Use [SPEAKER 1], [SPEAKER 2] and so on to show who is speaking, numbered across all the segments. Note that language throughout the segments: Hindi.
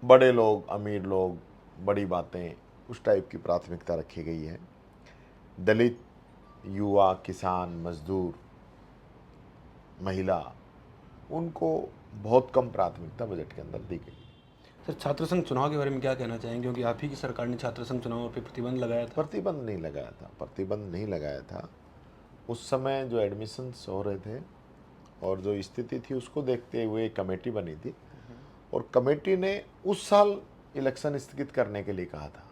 [SPEAKER 1] बड़े लोग, अमीर लोग, बड़ी बातें, उस टाइप की प्राथमिकता रखी गई है। दलित, युवा, किसान, मजदूर, महिला, उनको बहुत कम प्राथमिकता बजट के अंदर दी गई।
[SPEAKER 2] सर, छात्र संघ चुनाव के बारे में क्या कहना चाहेंगे, क्योंकि आप ही की सरकार ने छात्र संघ चुनावों पर प्रतिबंध लगाया था।
[SPEAKER 1] प्रतिबंध नहीं लगाया था, प्रतिबंध नहीं लगाया था। उस समय जो एडमिशन्स हो रहे थे और जो स्थिति थी उसको देखते हुए एक कमेटी बनी थी और कमेटी ने उस साल इलेक्शन स्थगित करने के लिए कहा था।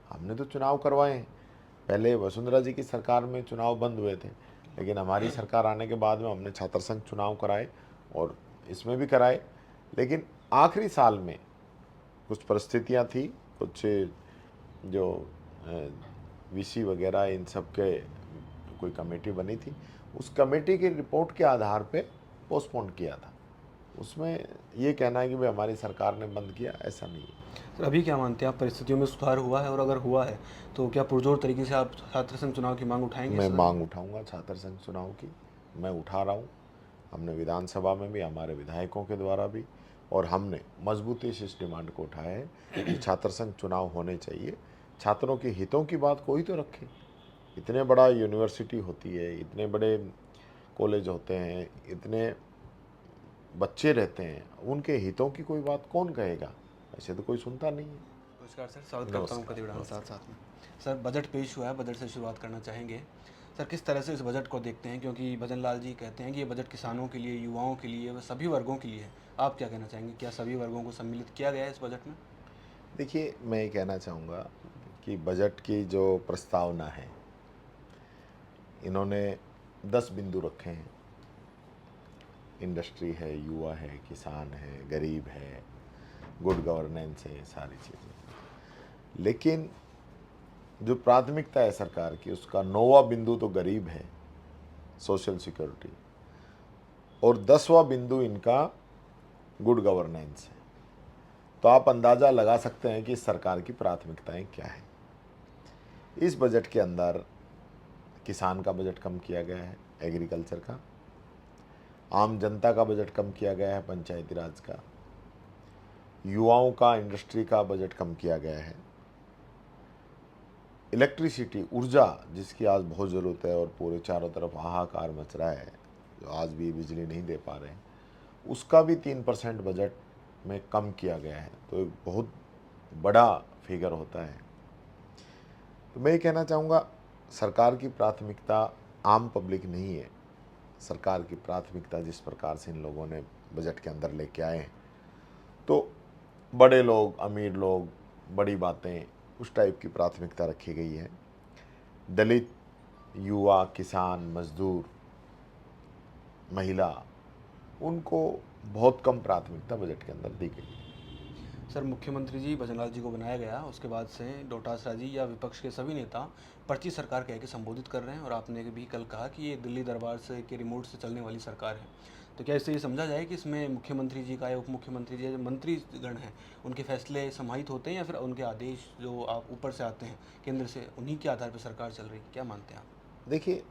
[SPEAKER 1] हमने तो चुनाव करवाए हैं, पहले वसुंधरा जी की सरकार में चुनाव बंद हुए थे, लेकिन हमारी सरकार आने के बाद में हमने छात्र संघ चुनाव कराए और इसमें भी कराए। लेकिन आखिरी साल में कुछ परिस्थितियां थी, कुछ जो वीसी वगैरह इन सब के कोई कमेटी बनी थी, उस कमेटी की रिपोर्ट के आधार पे पोस्टपोन किया था। उसमें ये कहना है कि भाई हमारी सरकार ने बंद किया, ऐसा नहीं है।
[SPEAKER 2] सर, अभी क्या मानते हैं आप, परिस्थितियों में सुधार हुआ है, और अगर हुआ है तो क्या पुरजोर तरीके से आप छात्र संघ चुनाव की मांग उठाएंगे
[SPEAKER 1] मैं
[SPEAKER 2] सदन में?
[SPEAKER 1] मांग उठाऊंगा छात्र संघ चुनाव की, मैं उठा रहा हूँ। हमने विधानसभा में भी, हमारे विधायकों के द्वारा भी, और हमने मजबूती से इस डिमांड को उठाया है कि छात्र संघ चुनाव होने चाहिए। छात्रों के हितों की बात कोई तो रखे। इतने बड़ा यूनिवर्सिटी होती है, इतने बड़े कॉलेज होते हैं, इतने बच्चे रहते हैं, उनके हितों की कोई बात कौन कहेगा? ऐसे तो कोई सुनता नहीं है।
[SPEAKER 2] नमस्कार सर, स्वागत करता हूँ
[SPEAKER 1] नमस्कार,
[SPEAKER 2] कति उड़ान साथ
[SPEAKER 1] नमस्कार।
[SPEAKER 2] साथ में। सर, बजट पेश हुआ है, बजट से शुरुआत करना चाहेंगे। सर, किस तरह से इस बजट को देखते हैं, क्योंकि भजन लाल जी कहते हैं कि ये बजट किसानों के लिए, युवाओं के लिए, वह सभी वर्गों के लिए है। आप क्या कहना चाहेंगे, क्या सभी वर्गों को सम्मिलित किया गया है इस बजट में?
[SPEAKER 1] देखिए, मैं ये कहना चाहूँगा कि बजट की जो प्रस्तावना है, इन्होंने 10 बिंदु रखे हैं। इंडस्ट्री है, युवा है, किसान है, गरीब है, गुड गवर्नेंस है, सारी चीज़ें। लेकिन जो प्राथमिकता है सरकार की, उसका 9वां बिंदु तो गरीब है, सोशल सिक्योरिटी, और 10वां बिंदु इनका गुड गवर्नेंस है। तो आप अंदाज़ा लगा सकते हैं कि सरकार की प्राथमिकताएं क्या हैं। इस बजट के अंदर किसान का बजट कम किया गया है, एग्रीकल्चर का। आम जनता का बजट कम किया गया है, पंचायती राज का। युवाओं का, इंडस्ट्री का बजट कम किया गया है। इलेक्ट्रिसिटी, ऊर्जा, जिसकी आज बहुत ज़रूरत है और पूरे चारों तरफ हाहाकार मच रहा है, जो आज भी बिजली नहीं दे पा रहे हैं, उसका भी 3% बजट में कम किया गया है। तो एक बहुत बड़ा फिगर होता है। तो मैं ये कहना चाहूँगा, सरकार की प्राथमिकता आम पब्लिक नहीं है। सरकार की प्राथमिकता जिस प्रकार से इन लोगों ने बजट के अंदर लेके आए हैं, तो बड़े लोग, अमीर लोग, बड़ी बातें, उस टाइप की प्राथमिकता रखी गई है। दलित, युवा, किसान, मजदूर, महिला, उनको बहुत कम प्राथमिकता बजट के अंदर दी गई है।
[SPEAKER 2] सर, मुख्यमंत्री जी भजनलाल जी को बनाया गया, उसके बाद से डोटासरा जी या विपक्ष के सभी नेता पर्ची सरकार कह के संबोधित कर रहे हैं, और आपने भी कल कहा कि ये दिल्ली दरबार से के रिमोट से चलने वाली सरकार है। तो क्या इससे ये समझा जाए कि इसमें मुख्यमंत्री जी का या उप मुख्यमंत्री जी, जो मंत्रीगण हैं, उनके फैसले समाहित होते हैं, या फिर उनके आदेश जो आप ऊपर से आते हैं केंद्र से, उन्हीं के आधार पर सरकार चल रही है? क्या मानते हैं आप?
[SPEAKER 1] देखिए,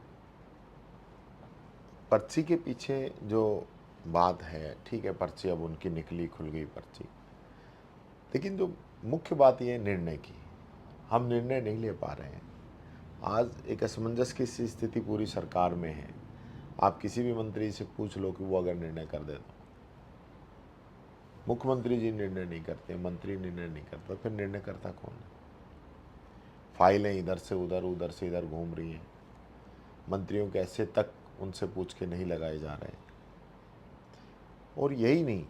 [SPEAKER 1] पर्ची के पीछे जो बात है, ठीक है, पर्ची अब उनकी निकली, खुल गई पर्ची, लेकिन जो मुख्य बात ये है निर्णय की, हम निर्णय नहीं ले पा रहे हैं। आज एक असमंजस की सी स्थिति पूरी सरकार में है। आप किसी भी मंत्री से पूछ लो कि वो अगर निर्णय कर दे तो। मुख्यमंत्री जी निर्णय नहीं करते, मंत्री निर्णय नहीं करता, फिर निर्णय करता कौन है? फाइलें इधर से उधर, उधर से इधर घूम रही हैं। मंत्रियों के ऐसे तक उनसे पूछ के नहीं लगाए जा रहे हैं। और यही नहीं,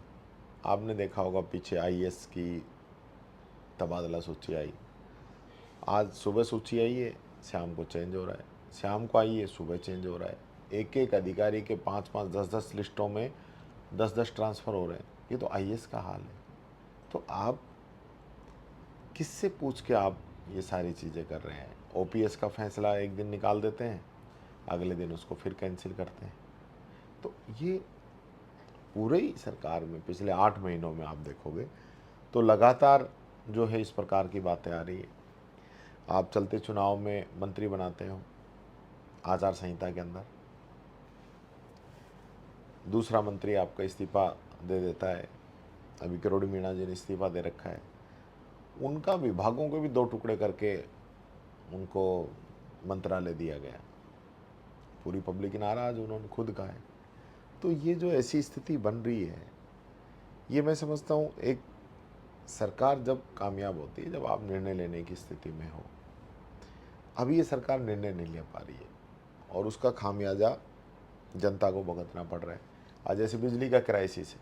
[SPEAKER 1] आपने देखा होगा पीछे आईएएस की तबादला सूची आई। आज सुबह सूची आई है, शाम को चेंज हो रहा है, शाम को आई है, सुबह चेंज हो रहा है। एक एक अधिकारी के 5-5, 10-10 लिस्टों में 10-10 ट्रांसफ़र हो रहे हैं। ये तो आईएएस का हाल है। तो आप किससे पूछ के आप ये सारी चीज़ें कर रहे हैं? ओपीएस का फैसला एक दिन निकाल देते हैं, अगले दिन उसको फिर कैंसिल करते हैं। तो ये पूरे ही सरकार में पिछले 8 महीनों में आप देखोगे तो लगातार जो है इस प्रकार की बातें आ रही है। आप चलते चुनाव में मंत्री बनाते हो आचार संहिता के अंदर, दूसरा मंत्री आपका इस्तीफा दे देता है, अभी किरोड़ी मीणा जी ने इस्तीफा दे रखा है, उनका विभागों को भी 2 टुकड़े करके उनको मंत्रालय दिया गया। पूरी पब्लिक नाराज, उन्होंने खुद कहा है। तो ये जो ऐसी स्थिति बन रही है, ये मैं समझता हूँ एक सरकार जब कामयाब होती है, जब आप निर्णय लेने की स्थिति में हो। अभी ये सरकार निर्णय नहीं ले पा रही है और उसका खामियाजा जनता को भुगतना पड़ रहा है। आज जैसे बिजली का क्राइसिस है,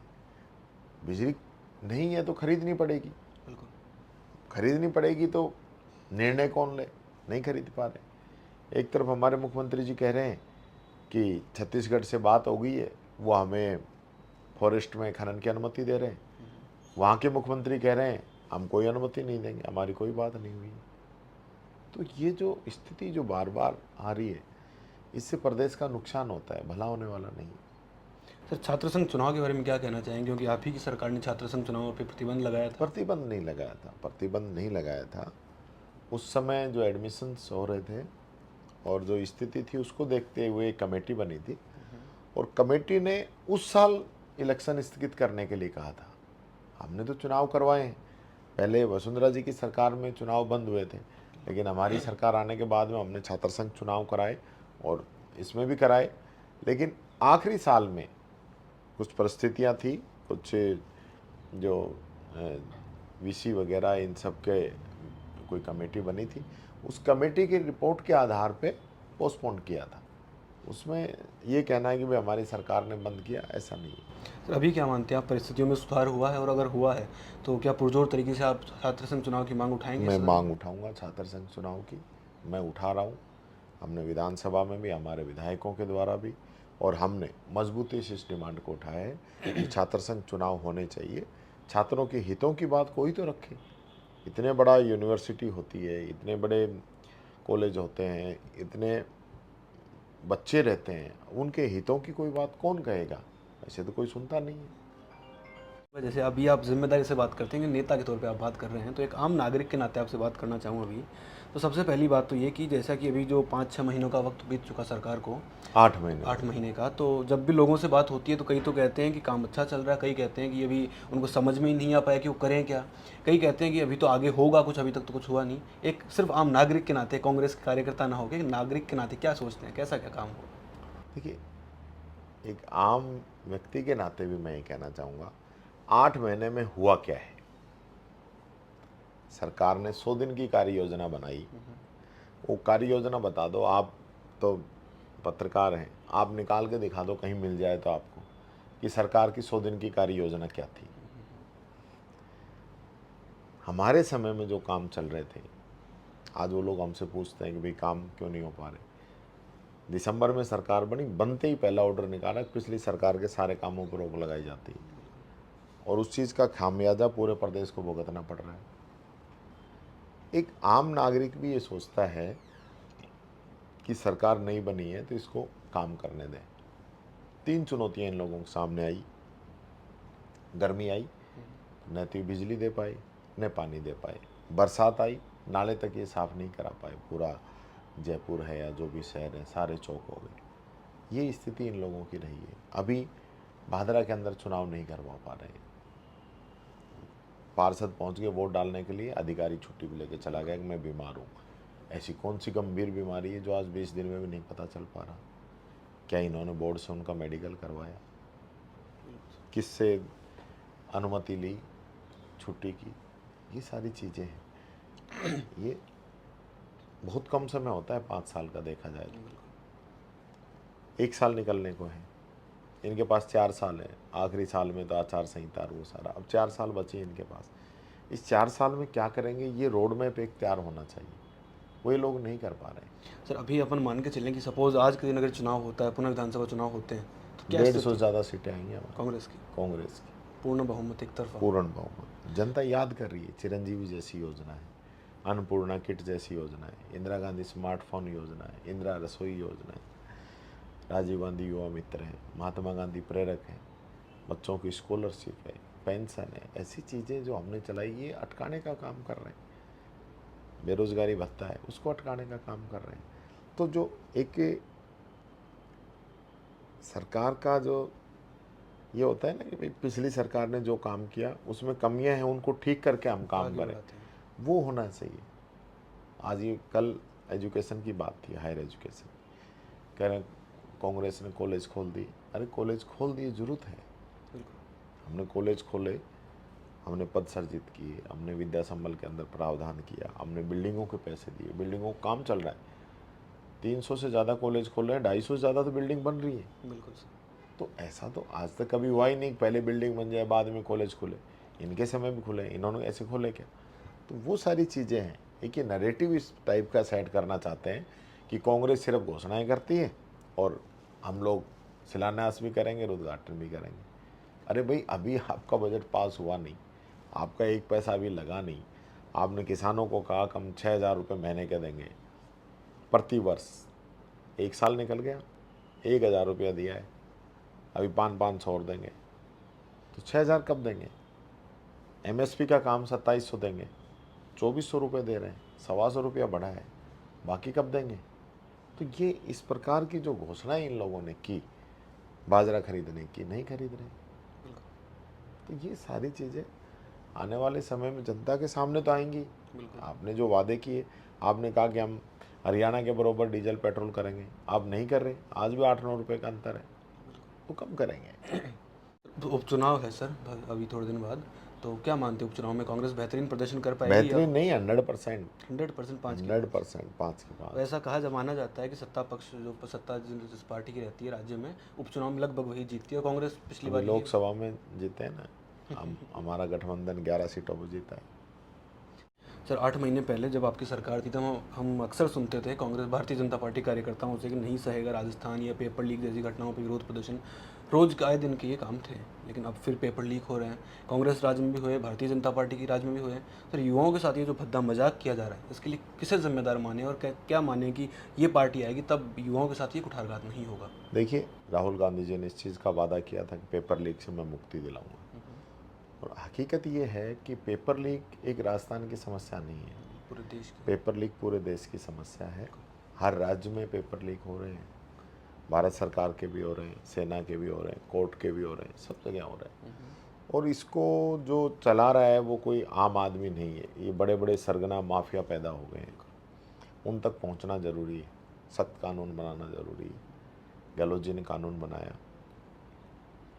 [SPEAKER 1] बिजली नहीं है तो खरीदनी पड़ेगी,
[SPEAKER 2] बिल्कुल।
[SPEAKER 1] खरीदनी पड़ेगी तो निर्णय कौन ले, नहीं खरीद पा रहे। एक तरफ हमारे मुख्यमंत्री जी कह रहे हैं कि छत्तीसगढ़ से बात हो गई है, वो हमें फॉरेस्ट में खनन की अनुमति दे रहे हैं। वहाँ के मुख्यमंत्री कह रहे हैं हम कोई अनुमति नहीं देंगे, हमारी कोई बात नहीं हुई। तो ये जो स्थिति जो बार बार आ रही है, इससे प्रदेश का नुकसान होता है, भला होने वाला नहीं।
[SPEAKER 2] सर, छात्र संघ चुनाव के बारे में क्या कहना चाहेंगे, क्योंकि आप ही की सरकार ने छात्र संघ चुनाव पर प्रतिबंध लगाया था।
[SPEAKER 1] प्रतिबंध नहीं लगाया था, प्रतिबंध नहीं लगाया था। उस समय जो एडमिशन्स हो रहे थे और जो स्थिति थी उसको देखते हुए एक कमेटी बनी थी और कमेटी ने उस साल इलेक्शन स्थगित करने के लिए कहा था। हमने तो चुनाव करवाए हैं, पहले वसुंधरा जी की सरकार में चुनाव बंद हुए थे, लेकिन हमारी सरकार आने के बाद में हमने छात्र संघ चुनाव कराए और इसमें भी कराए। लेकिन आखिरी साल में कुछ परिस्थितियां थी, कुछ जो वीसी वगैरह इन सब के कोई कमेटी बनी थी, उस कमेटी की रिपोर्ट के आधार पे पोस्टपोन किया था। उसमें ये कहना है कि भाई हमारी सरकार ने बंद किया, ऐसा नहीं है।
[SPEAKER 2] सर, अभी क्या मानते हैं आप, परिस्थितियों में सुधार हुआ है, और अगर हुआ है तो क्या पुरजोर तरीके से आप छात्र संघ चुनाव की मांग उठाएंगे?
[SPEAKER 1] मैं मांग उठाऊंगा छात्र संघ चुनाव की, मैं उठा रहा हूँ। हमने विधानसभा में भी, हमारे विधायकों के द्वारा भी, और हमने मजबूती से इस डिमांड को उठाया है कि छात्र संघ चुनाव होने चाहिए। छात्रों के हितों की बात कोई तो रखे। इतने बड़ा यूनिवर्सिटी होती है, इतने बड़े कॉलेज होते हैं, इतने बच्चे रहते हैं, उनके हितों की कोई बात कौन कहेगा? ऐसे तो कोई सुनता नहीं है।
[SPEAKER 2] जैसे अभी आप जिम्मेदारी से बात करते हैं कि नेता के तौर पे आप बात कर रहे हैं, तो एक आम नागरिक के नाते आपसे बात करना चाहूँ अभी। तो सबसे पहली बात तो ये कि जैसा कि अभी जो 5-6 महीनों का वक्त बीत चुका सरकार को,
[SPEAKER 1] 8 महीने
[SPEAKER 2] 8 महीने का, तो जब भी लोगों से बात होती है तो कई तो कहते हैं कि काम अच्छा चल रहा है, कई कहते हैं कि अभी उनको समझ में ही नहीं आ पाया कि वो करें क्या, कई कहते हैं कि अभी तो आगे होगा कुछ, अभी तक तो कुछ हुआ नहीं। एक सिर्फ आम नागरिक के नाते, कांग्रेस के कार्यकर्ता ना होकर नागरिक के नाते क्या सोचते हैं, कैसा क्या काम हो?
[SPEAKER 1] देखिए, एक आम व्यक्ति के नाते भी मैं ये कहना चाहूँगा, 8 महीने में हुआ क्या है? सरकार ने 100 दिन की कार्य योजना बनाई। वो कार्य योजना बता दो, आप तो पत्रकार हैं, आप निकाल के दिखा दो कहीं मिल जाए तो आपको, कि सरकार की 100 दिन की कार्य योजना क्या थी। हमारे समय में जो काम चल रहे थे, आज वो लोग हमसे पूछते हैं कि भाई काम क्यों नहीं हो पा रहे। दिसंबर में सरकार बनी, बनते ही पहला ऑर्डर निकाला, पिछली सरकार के सारे कामों पर रोक लगाई जाती है और उस चीज़ का खामियाजा पूरे प्रदेश को भुगतना पड़ रहा है। एक आम नागरिक भी ये सोचता है कि सरकार नहीं बनी है तो इसको काम करने दें। 3 चुनौतियां इन लोगों के सामने आई। गर्मी आई, न तो बिजली दे पाए, न पानी दे पाए। बरसात आई, नाले तक ये साफ़ नहीं करा पाए। पूरा जयपुर है या जो भी शहर है, सारे चौक हो गए। ये स्थिति इन लोगों की रही है। अभी भादरा के अंदर चुनाव नहीं करवा पा रहे। पार्षद पहुंच गए वोट डालने के लिए, अधिकारी छुट्टी भी लेके चला गया कि मैं बीमार हूँ। ऐसी कौन सी गंभीर बीमारी है जो आज 20 दिन में भी नहीं पता चल पा रहा? क्या इन्होंने बोर्ड से उनका मेडिकल करवाया? किससे अनुमति ली छुट्टी की? ये सारी चीज़ें हैं। ये बहुत कम समय होता है 5 साल का, देखा जाए तो 1 साल निकलने को है। इनके पास 4 साल है, आखिरी साल में तो आचार संहिता और वो सारा, अब 4 साल बचे इनके पास। इस 4 साल में क्या करेंगे, ये रोड मैप एक तैयार होना चाहिए, वो ये लोग नहीं कर पा रहे।
[SPEAKER 2] सर, अभी अपन मान के चलें कि सपोज आज के दिन अगर चुनाव होता है, पुनः विधानसभा चुनाव होते हैं, तो क्या
[SPEAKER 1] 150
[SPEAKER 2] स्थिति?
[SPEAKER 1] से ज़्यादा सीटें आएंगी हमारी
[SPEAKER 2] कांग्रेस की
[SPEAKER 1] कांग्रेस की,
[SPEAKER 2] पूर्ण बहुमत एक तरफा।
[SPEAKER 1] पूर्ण बहुमत। जनता याद कर रही है, चिरंजीवी जैसी योजना है, अन्नपूर्णा किट जैसी योजना है, इंदिरा गांधी स्मार्टफोन योजना है, इंदिरा रसोई योजना है, राजीव गांधी युवा मित्र है, महात्मा गांधी प्रेरक है, बच्चों की स्कॉलरशिप है, पेंशन है। ऐसी चीज़ें जो हमने चलाई, ये अटकाने का काम कर रहे हैं। बेरोजगारी भत्ता है, उसको अटकाने का काम कर रहे हैं। तो जो एक सरकार का जो ये होता है ना कि भाई पिछली सरकार ने जो काम किया उसमें कमियां हैं, उनको ठीक करके हम काम
[SPEAKER 2] आगे
[SPEAKER 1] करें,
[SPEAKER 2] बढ़ाते हैं।
[SPEAKER 1] वो होना चाहिए। आज ये कल एजुकेशन की बात थी, हायर एजुकेशन, कह रहे हैं कांग्रेस ने कॉलेज खोल दी। अरे कॉलेज खोल दिए, जरूरत है,
[SPEAKER 2] बिल्कुल।
[SPEAKER 1] हमने कॉलेज खोले, हमने पद सर्जित किए, हमने विद्या संबल के अंदर प्रावधान किया, हमने बिल्डिंगों के पैसे दिए, बिल्डिंगों का काम चल रहा है, 300 से ज़्यादा कॉलेज खोल रहे हैं, 250 से ज़्यादा तो बिल्डिंग बन रही है।
[SPEAKER 2] बिल्कुल सर।
[SPEAKER 1] तो ऐसा तो आज तक कभी हुआ ही नहीं, पहले बिल्डिंग बन जाए बाद में कॉलेज खुले। इनके समय भी खुले, इन्होंने ऐसे खोले क्या? तो वो सारी चीज़ें हैं। एक ये नैरेटिव इस टाइप का सेट करना चाहते हैं कि कांग्रेस सिर्फ घोषणाएं करती है और हम लोग शिलान्यास भी करेंगे, उद्घाटन भी करेंगे। अरे भाई अभी आपका बजट पास हुआ नहीं, आपका एक पैसा अभी लगा नहीं, आपने किसानों को कहा कि हम 6,000 रुपये महीने के देंगे प्रति वर्ष, एक साल निकल गया, 1,000 रुपया दिया है, अभी 500 और देंगे, तो 6,000 कब देंगे? एमएसपी का काम 2,700 देंगे, 2,400 रुपये दे रहे हैं, 125 रुपया बढ़ा है, बाकी कब देंगे? तो ये इस प्रकार की जो घोषणाएं इन लोगों ने की, बाजरा खरीदने की, नहीं खरीद रहे। तो ये सारी चीज़ें आने वाले समय में जनता के सामने तो आएंगी।
[SPEAKER 2] बिल्कुल।
[SPEAKER 1] आपने जो वादे किए, आपने कहा कि हम हरियाणा के बराबर डीजल पेट्रोल करेंगे, आप नहीं कर रहे, आज भी 8-9 रुपये का अंतर है, तो कब करेंगे?
[SPEAKER 2] तो उपचुनाव है सर अभी थोड़े दिन बाद, तो क्या मानते हैं उपचुनाव में कांग्रेस बेहतरीन प्रदर्शन कर पाएगी या
[SPEAKER 1] बेहतरीन नहीं, 100%,
[SPEAKER 2] 100% 5 के
[SPEAKER 1] 100%, 5 के
[SPEAKER 2] तो
[SPEAKER 1] पास।
[SPEAKER 2] ऐसा कहा माना जाता है कि सत्ता पक्ष जो सत्ता जिस पार्टी की रहती है राज्य में, उपचुनाव में लगभग वही जीतती है, और कांग्रेस पिछली
[SPEAKER 1] अभी
[SPEAKER 2] बार ये
[SPEAKER 1] लोकसभा में जीते हैं ना, हम हमारा गठबंधन 11 सीटों पर जीता है।
[SPEAKER 2] सर 8 महीने पहले जब आपकी सरकार थी तब हम अक्सर सुनते थे कांग्रेस भारतीय जनता पार्टी कार्यकर्ताओं से कि नहीं सहेगा राजस्थान या पेपर लीक जैसी घटनाओं पर विरोध प्रदर्शन, रोज आए दिन के ये काम थे। लेकिन अब फिर पेपर लीक हो रहे हैं, कांग्रेस राज में भी हुए, भारतीय जनता पार्टी की राज में भी हुए। सर युवाओं के साथ ये जो भद्दा मजाक किया जा रहा है, इसके लिए किसे जिम्मेदार माने और क्या माने कि ये पार्टी आएगी तब युवाओं के साथ ये कुठारघात नहीं होगा?
[SPEAKER 1] देखिए, राहुल गांधी जी ने इस चीज़ का वादा किया था कि पेपर लीक से मैं मुक्ति दिलाऊंगा, और हकीकत ये है कि पेपर लीक एक राजस्थान की समस्या नहीं है,
[SPEAKER 2] पूरे देश की।
[SPEAKER 1] पेपर लीक पूरे देश की समस्या है। हर राज्य में पेपर लीक हो रहे हैं, भारत सरकार के भी हो रहे हैं, सेना के भी हो रहे हैं, कोर्ट के भी हो रहे हैं, सब जगह हो रहे हैं। और इसको जो चला रहा है वो कोई आम आदमी नहीं है, ये बड़े बड़े सरगना माफिया पैदा हो गए हैं, उन तक पहुंचना ज़रूरी है, सख्त कानून बनाना ज़रूरी है। गहलोत जी ने कानून बनाया,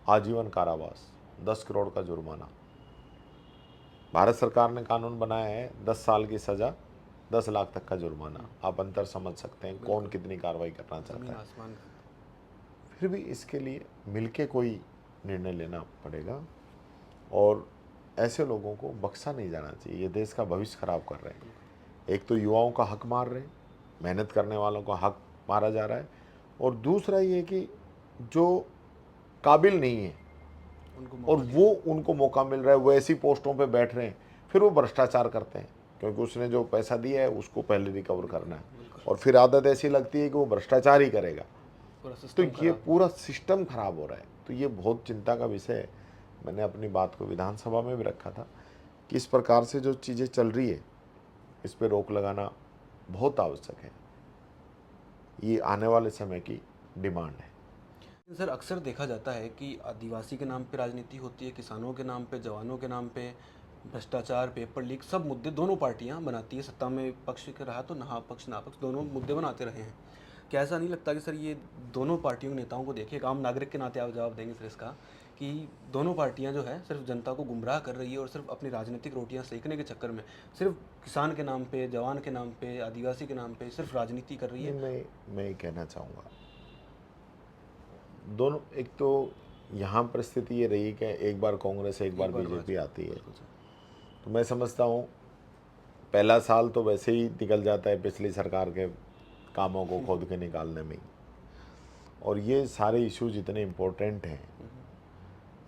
[SPEAKER 1] आजीवन कारावास, 10 करोड़ का जुर्माना। भारत सरकार ने कानून बनाया है 10 साल की सज़ा, 10 लाख तक का जुर्माना। आप अंतर समझ सकते हैं कौन कितनी कार्रवाई करना चाहता
[SPEAKER 2] जमीन
[SPEAKER 1] है।
[SPEAKER 2] आसमान।
[SPEAKER 1] फिर भी इसके लिए मिलके कोई निर्णय लेना पड़ेगा, और ऐसे लोगों को बख्शा नहीं जाना चाहिए, ये देश का भविष्य खराब कर रहे हैं। एक तो युवाओं का हक मार रहे हैं, मेहनत करने वालों का हक मारा जा रहा है, और दूसरा ये कि जो काबिल नहीं है
[SPEAKER 2] उनको
[SPEAKER 1] और
[SPEAKER 2] मौका
[SPEAKER 1] वो उनको मौका मिल रहा है, वो ऐसी पोस्टों पे बैठ रहे हैं, फिर वो भ्रष्टाचार करते हैं, क्योंकि उसने जो पैसा दिया है उसको पहले रिकवर करना है,
[SPEAKER 2] बिल्कुल।
[SPEAKER 1] और फिर आदत ऐसी लगती है कि वो भ्रष्टाचार ही करेगा।
[SPEAKER 2] पूरा
[SPEAKER 1] तो
[SPEAKER 2] सिस्टम
[SPEAKER 1] ये
[SPEAKER 2] खराब।
[SPEAKER 1] पूरा सिस्टम खराब हो रहा है, तो ये बहुत चिंता का विषय है। मैंने अपनी बात को विधानसभा में भी रखा था कि इस प्रकार से जो चीज़ें चल रही है इस पर रोक लगाना बहुत आवश्यक है, ये आने वाले समय की डिमांड है।
[SPEAKER 2] सर अक्सर देखा जाता है कि आदिवासी के नाम पे राजनीति होती है, किसानों के नाम पे, जवानों के नाम पे, भ्रष्टाचार, पेपर लीक, सब मुद्दे दोनों पार्टियां बनाती है। सत्ता में पक्ष के रहा तो नहा पक्ष नापक्ष दोनों मुद्दे बनाते रहे हैं। क्या ऐसा नहीं लगता कि सर ये दोनों पार्टियों के नेताओं को देखिए, एक आम नागरिक के नाते आप जवाब देंगे सर इसका, कि दोनों पार्टियां जो है सिर्फ जनता को गुमराह कर रही है और सिर्फ अपनी राजनीतिक रोटियां सेकने के चक्कर में सिर्फ किसान के नाम पे, जवान के नाम पे, आदिवासी के नाम पे सिर्फ राजनीति कर रही
[SPEAKER 1] नहीं,
[SPEAKER 2] है?
[SPEAKER 1] मैं ये कहना चाहूँगा, दोनों, एक तो यहाँ परिस्थिति ये रही कि एक बार कांग्रेस एक बार बीजेपी आती है, तो मैं समझता हूँ पहला साल तो वैसे ही निकल जाता है पिछली सरकार के कामों को खोद के निकालने में ही, और ये सारे इश्यूज इतने इम्पोर्टेंट हैं।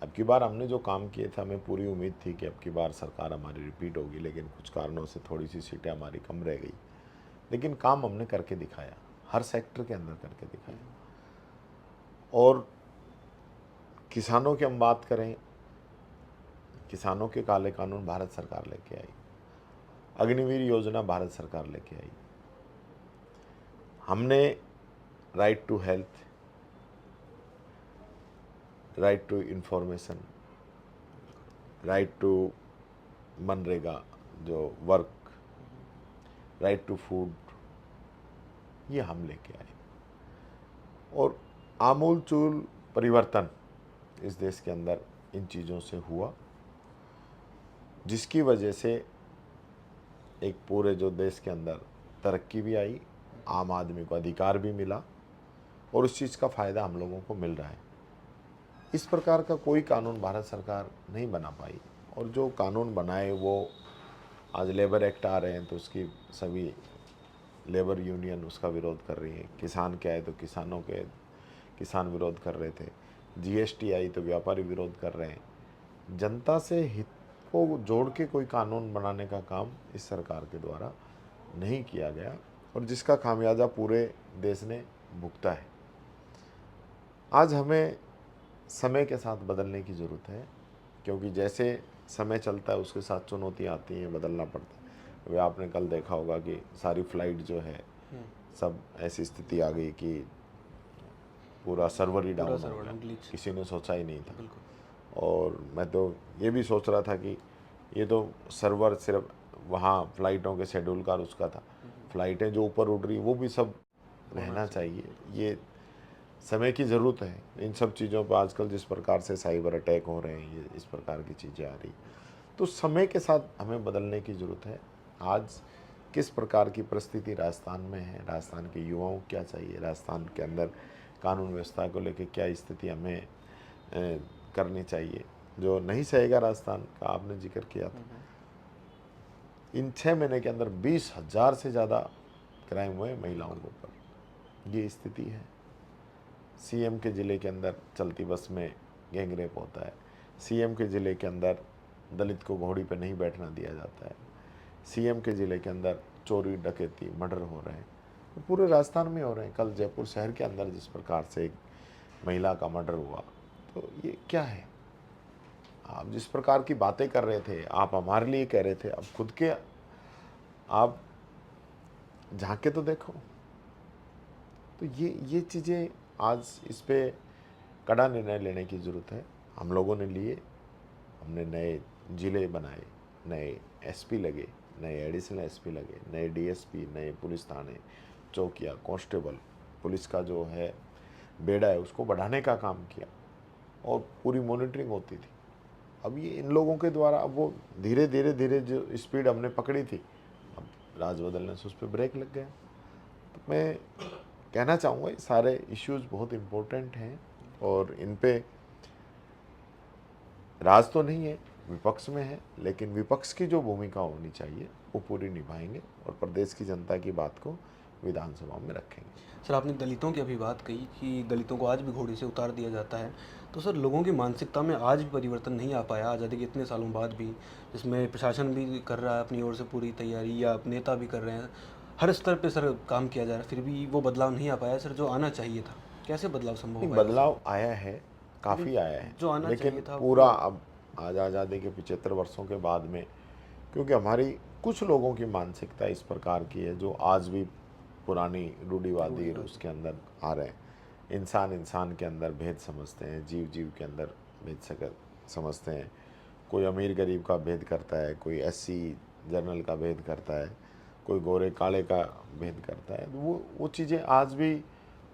[SPEAKER 1] अब की बार हमने जो काम किए थे, हमें पूरी उम्मीद थी कि अब की बार सरकार हमारी रिपीट होगी, लेकिन कुछ कारणों से थोड़ी सी सीटें हमारी कम रह गई, लेकिन काम हमने करके दिखाया, हर सेक्टर के अंदर करके दिखाया। और किसानों की हम बात करें, किसानों के काले कानून भारत सरकार लेके आई, अग्निवीर योजना भारत सरकार लेके आई, हमने right to health, right to information, right to MNREGA जो वर्क, राइट टू फूड, ये हम लेके आए और आमूल चूल परिवर्तन इस देश के अंदर इन चीज़ों से हुआ, जिसकी वजह से एक पूरे जो देश के अंदर तरक्की भी आई, आम आदमी को अधिकार भी मिला और उस चीज़ का फ़ायदा हम लोगों को मिल रहा है। इस प्रकार का कोई कानून भारत सरकार नहीं बना पाई और जो कानून बनाए वो आज लेबर एक्ट आ रहे हैं तो उसकी सभी लेबर यूनियन उसका विरोध कर रही है। किसान के आए तो किसान विरोध कर रहे थे। जीएसटी आई तो व्यापारी विरोध कर रहे हैं। जनता से हित को जोड़ के कोई कानून बनाने का काम इस सरकार के द्वारा नहीं किया गया और जिसका खामियाजा पूरे देश ने भुगता है। आज हमें समय के साथ बदलने की ज़रूरत है, क्योंकि जैसे समय चलता है उसके साथ चुनौतियाँ आती हैं, बदलना पड़ता है। वे आपने कल देखा होगा कि सारी फ्लाइट जो है सब ऐसी स्थिति आ गई कि पूरा सर्वर ही डाउन हो गया, किसी ने सोचा ही नहीं था। और मैं तो ये भी सोच रहा था कि ये तो सर्वर सिर्फ वहाँ फ्लाइटों के शेड्यूल का उसका था, फ्लाइटें जो ऊपर उड़ रही वो भी सब रहना चाहिए। ये समय की ज़रूरत है। इन सब चीज़ों पर आजकल जिस प्रकार से साइबर अटैक हो रहे हैं, ये इस प्रकार की चीज़ें आ रही, तो समय के साथ हमें बदलने की ज़रूरत है। आज किस प्रकार की परिस्थिति राजस्थान में है, राजस्थान के युवाओं को क्या चाहिए, राजस्थान के अंदर कानून व्यवस्था को लेकर क्या स्थिति हमें करनी चाहिए, जो नहीं सहेगा राजस्थान का आपने जिक्र किया था। इन 6 महीने के अंदर 20,000 से ज़्यादा क्राइम हुए महिलाओं के ऊपर, ये स्थिति है। सीएम के ज़िले के अंदर चलती बस में गैंग रेप होता है। सीएम के ज़िले के अंदर दलित को घोड़ी पे नहीं बैठना दिया जाता है। सीएम के ज़िले के अंदर चोरी डकैती मर्डर हो रहे हैं, तो पूरे राजस्थान में हो रहे हैं। कल जयपुर शहर के अंदर जिस प्रकार से एक महिला का मर्डर हुआ, तो ये क्या है? आप जिस प्रकार की बातें कर रहे थे, आप हमारे लिए कह रहे थे, अब खुद के आप झांके तो देखो। तो ये चीज़ें आज इस पे कड़ा निर्णय लेने की ज़रूरत है। हम लोगों ने लिए, हमने नए ज़िले बनाए, नए एसपी लगे, नए एडिशनल एसपी लगे, नए डीएसपी, नए पुलिस थाने, चौकिया, कांस्टेबल, पुलिस का जो है बेड़ा है उसको बढ़ाने का काम किया और पूरी मॉनिटरिंग होती थी। अब ये इन लोगों के द्वारा अब वो धीरे धीरे जो स्पीड हमने पकड़ी थी, अब राज बदलने से उस पर ब्रेक लग गया। तो मैं कहना चाहूँगा ये सारे इश्यूज़ बहुत इम्पोर्टेंट हैं और इन पे राज तो नहीं है, विपक्ष में है, लेकिन विपक्ष की जो भूमिका होनी चाहिए वो पूरी निभाएंगे और प्रदेश की जनता की बात को विधानसभा में रखेंगे।
[SPEAKER 2] सर, आपने दलितों की अभी बात कही कि दलितों को आज भी घोड़े से उतार दिया जाता है, तो सर लोगों की मानसिकता में आज भी परिवर्तन नहीं आ पाया आज़ादी के इतने सालों बाद भी, जिसमें प्रशासन भी कर रहा है अपनी ओर से पूरी तैयारी, या नेता भी कर रहे हैं, हर स्तर पे सर काम किया जा रहा है, फिर भी वो बदलाव नहीं आ पाया सर जो आना चाहिए था। कैसे बदलाव संभव हो
[SPEAKER 1] नहीं,
[SPEAKER 2] पाएगा?
[SPEAKER 1] बदलाव आया है, काफ़ी आया है,
[SPEAKER 2] जो आना
[SPEAKER 1] लेकिन
[SPEAKER 2] चाहिए था
[SPEAKER 1] पूरा अब आज आज़ादी के 75 वर्षों के बाद में, क्योंकि हमारी कुछ लोगों की मानसिकता इस प्रकार की है जो आज भी पुरानी रूढ़िवादी उसके अंदर आ रहे हैं। इंसान इंसान के अंदर भेद समझते हैं, जीव जीव के अंदर भेद समझते हैं। कोई अमीर गरीब का भेद करता है, कोई एससी जनरल का भेद करता है, कोई गोरे काले का भेद करता है। तो वो चीज़ें आज भी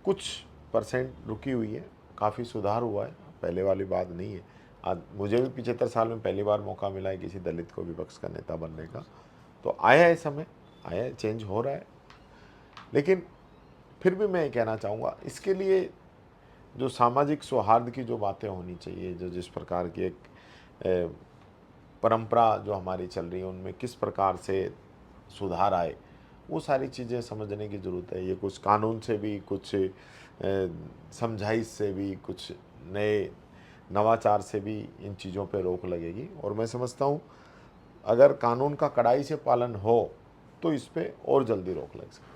[SPEAKER 1] कुछ परसेंट रुकी हुई है, काफ़ी सुधार हुआ है, पहले वाली बात नहीं है। आज मुझे भी 75 साल में पहली बार मौका मिला है किसी दलित को विपक्ष का नेता बनने का, तो आया है समय, आया है, चेंज हो रहा है। लेकिन फिर भी मैं ये कहना चाहूँगा, इसके लिए जो सामाजिक सौहार्द की जो बातें होनी चाहिए, जो जिस प्रकार की एक परंपरा जो हमारी चल रही है उनमें किस प्रकार से सुधार आए, वो सारी चीज़ें समझने की ज़रूरत है। ये कुछ कानून से भी, कुछ समझाइश से भी, कुछ नए नवाचार से भी इन चीज़ों पे रोक लगेगी। और मैं समझता हूँ अगर कानून का कड़ाई से पालन हो तो इस पे और जल्दी रोक लग सकती है।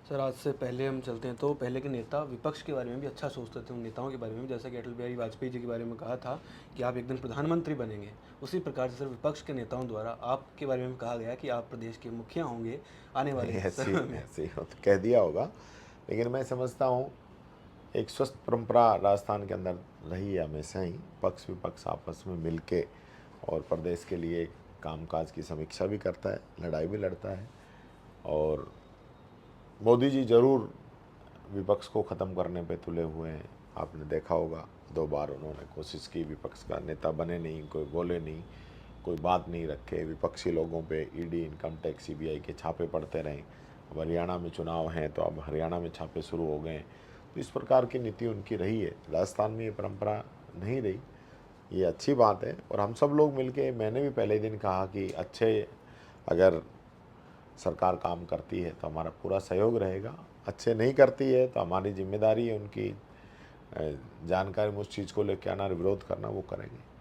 [SPEAKER 2] सर, आज से पहले हम चलते हैं तो पहले के नेता विपक्ष के बारे में भी अच्छा सोचते थे, उन नेताओं के बारे में, जैसा कि अटल बिहारी वाजपेयी जी के बारे में कहा था कि आप एक दिन प्रधानमंत्री बनेंगे। उसी प्रकार से सर विपक्ष के नेताओं द्वारा आपके बारे में कहा गया कि आप प्रदेश के मुखिया होंगे आने वाले समय में।
[SPEAKER 1] ऐसे ही तो कह दिया होगा, लेकिन मैं समझता हूँ एक स्वस्थ परंपरा राजस्थान के अंदर रही है हमेशा ही, पक्ष विपक्ष आपस में मिलके और प्रदेश के लिए कामकाज की समीक्षा भी करता है, लड़ाई भी लड़ता है। और मोदी जी ज़रूर विपक्ष को ख़त्म करने पे तुले हुए हैं। आपने देखा होगा 2 बार उन्होंने कोशिश की, विपक्ष का नेता बने नहीं, कोई बोले नहीं, कोई बात नहीं रखे, विपक्षी लोगों पे ईडी, इनकम टैक्स, सीबीआई के छापे पड़ते रहे। अब हरियाणा में चुनाव हैं तो अब हरियाणा में छापे शुरू हो गए। तो इस प्रकार की नीति उनकी रही है। राजस्थान में ये परंपरा नहीं रही, ये अच्छी बात है। और हम सब लोग मिलके, मैंने भी पहले दिन कहा कि अच्छे अगर सरकार काम करती है तो हमारा पूरा सहयोग रहेगा, अच्छे नहीं करती है तो हमारी जिम्मेदारी है उनकी जानकारी में उस चीज़ को लेकर आना, विरोध करना, वो करेंगे।